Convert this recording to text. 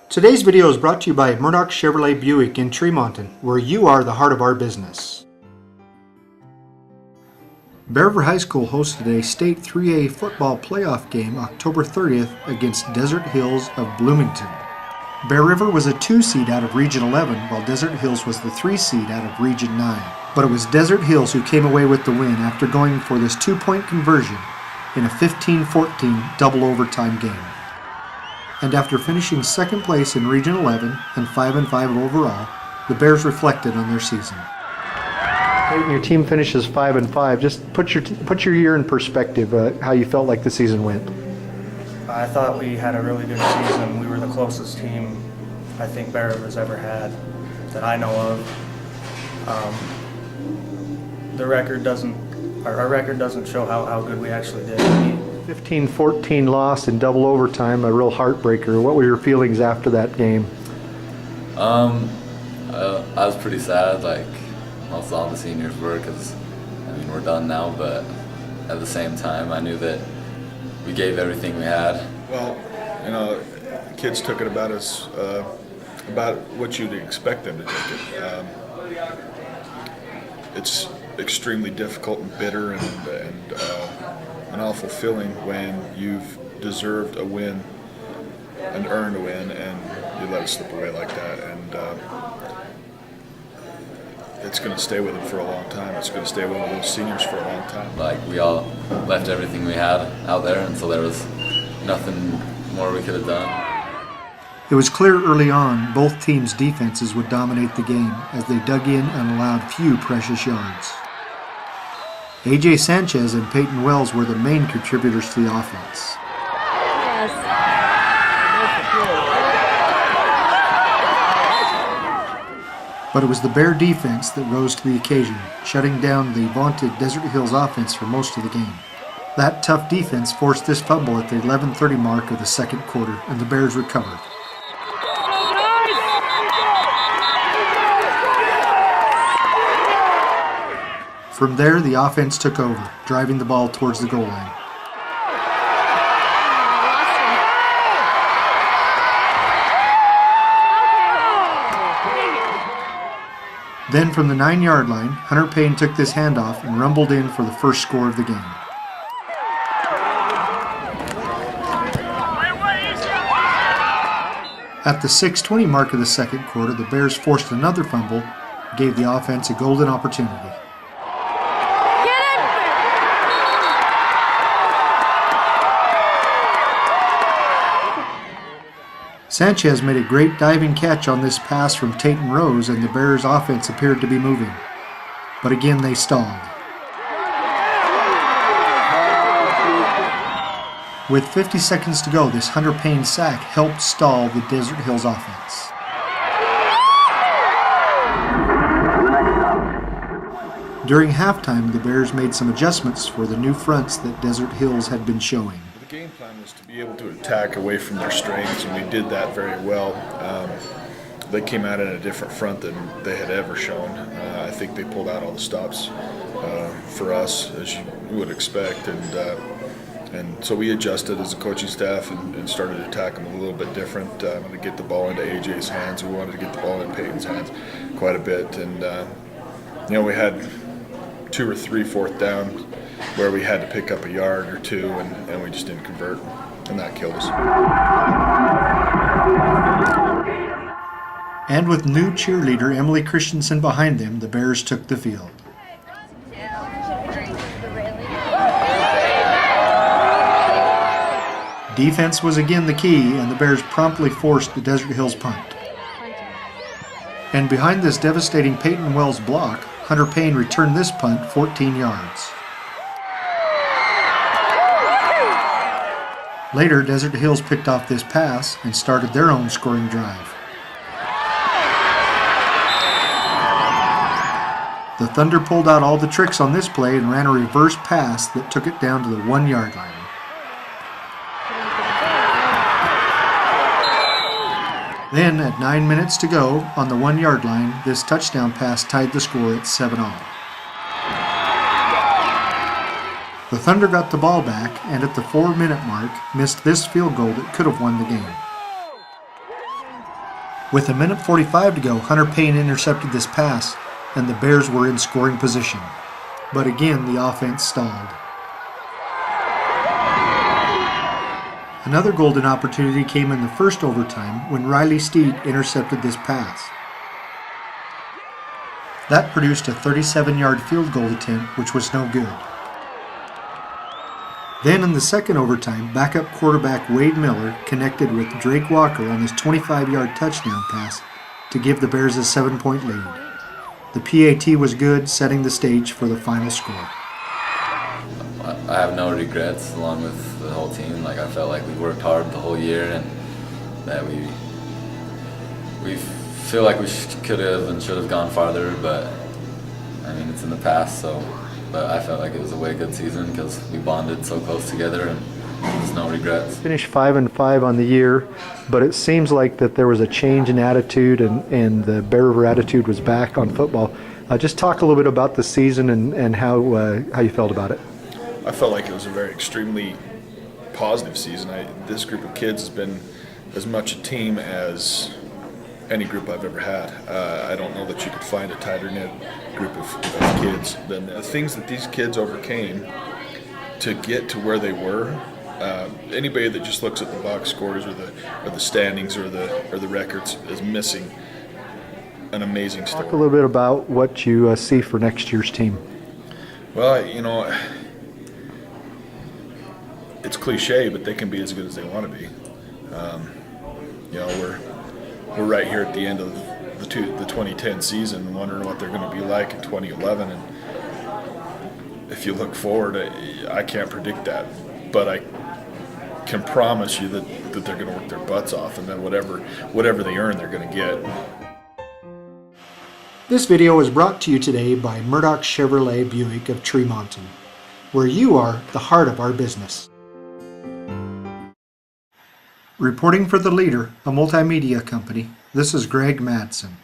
Today's video is brought to you by Murdoch Chevrolet Buick in Tremonton, where you are the heart of our business. Bear River High School hosted a state 3A football playoff game October 30th against Desert Hills of Bloomington. Bear River was a 2 seed out of Region 11, while Desert Hills was the 3 seed out of Region 9. But it was Desert Hills who came away with the win after going for this 2-point conversion in a 15-14 double overtime game. And after finishing second place in Region 11 and 5-5 overall, the Bears reflected on their season. Your team finishes 5-5. Just put your year in perspective. How you felt like the season went. I thought we had a really good season. We were the closest team I think Bear River's ever had that I know of. The record doesn't. Our record doesn't show how good we actually did. 15-14 loss in double overtime, a real heartbreaker. What were your feelings after that game? I was pretty sad, like most all the seniors were, because I mean we're done now. But at the same time, I knew that we gave everything we had. Well, you know, kids took it about what you'd expect them to take it. It's extremely difficult and bitter and an awful feeling when you've deserved a win and earned a win and you let it slip away like that, and it's going to stay with them for a long time. It's going to stay with those seniors for a long time. Like, we all left everything we had out there, and so there was nothing more we could have done. It was clear early on both teams' defenses would dominate the game as they dug in and allowed few precious yards. A.J. Sanchez and Peyton Wells were the main contributors to the offense. Yes. But it was the Bear defense that rose to the occasion, shutting down the vaunted Desert Hills offense for most of the game. That tough defense forced this fumble at the 11:30 mark of the second quarter, and the Bears recovered. From there, the offense took over, driving the ball towards the goal line. Then from the 9-yard line, Hunter Payne took this handoff and rumbled in for the first score of the game. At the 6:20 mark of the second quarter, the Bears forced another fumble, gave the offense a golden opportunity. Sanchez made a great diving catch on this pass from Tayton Rose, and the Bears' offense appeared to be moving. But again, they stalled. With 50 seconds to go, this Hunter Payne sack helped stall the Desert Hills offense. During halftime, the Bears made some adjustments for the new fronts that Desert Hills had been showing. The game plan was to be able to attack away from their strengths, and we did that very well. They came out in a different front than they had ever shown. I think they pulled out all the stops for us, as you would expect, and so we adjusted as a coaching staff and started to attack them a little bit different. To get the ball into AJ's hands, we wanted to get the ball in Peyton's hands quite a bit, and we had 2 or 3 fourth downs where we had to pick up a yard or two, and we just didn't convert, and that killed us. And with new cheerleader Emily Christensen behind them, the Bears took the field. Defense was again the key, and the Bears promptly forced the Desert Hills punt. And behind this devastating Peyton Wells block, Hunter Payne returned this punt 14 yards. Later, Desert Hills picked off this pass and started their own scoring drive. The Thunder pulled out all the tricks on this play and ran a reverse pass that took it down to the 1-yard line. Then, at 9 minutes to go, on the 1-yard line, this touchdown pass tied the score at 7-all. The Thunder got the ball back, and at the 4-minute mark, missed this field goal that could have won the game. With 1:45 to go, Hunter Payne intercepted this pass, and the Bears were in scoring position. But again, the offense stalled. Another golden opportunity came in the first overtime when Riley Steed intercepted this pass. That produced a 37-yard field goal attempt, which was no good. Then in the second overtime, backup quarterback Wade Miller connected with Drake Walker on his 25-yard touchdown pass to give the Bears a 7-point lead. The PAT was good, setting the stage for the final score. I have no regrets along with the whole team. Like, I felt like we worked hard the whole year and that we feel like we could have and should have gone farther, but I mean, it's in the past, so. But I felt like it was a way good season because we bonded so close together and there's no regrets. Finished 5-5 on the year, but it seems like that there was a change in attitude and the Bear River attitude was back on football. Just talk a little bit about the season and how you felt about it. I felt like it was a very extremely positive season. This group of kids has been as much a team as any group I've ever had. I don't know that you could find a tighter knit group of kids than the things that these kids overcame to get to where they were. Anybody that just looks at the box scores or the standings or the records is missing an amazing story. Talk a little bit about what you see for next year's team. Well, you know, it's cliche, but they can be as good as they want to be. You know, we're right here at the end of the 2010 season, wondering what they're going to be like in 2011. And if you look forward, I can't predict that, but I can promise you that they're going to work their butts off, and then whatever they earn, they're going to get. This video is brought to you today by Murdoch Chevrolet Buick of Tremonton, where you are the heart of our business. Reporting for The Leader, a multimedia company, this is Greg Madsen.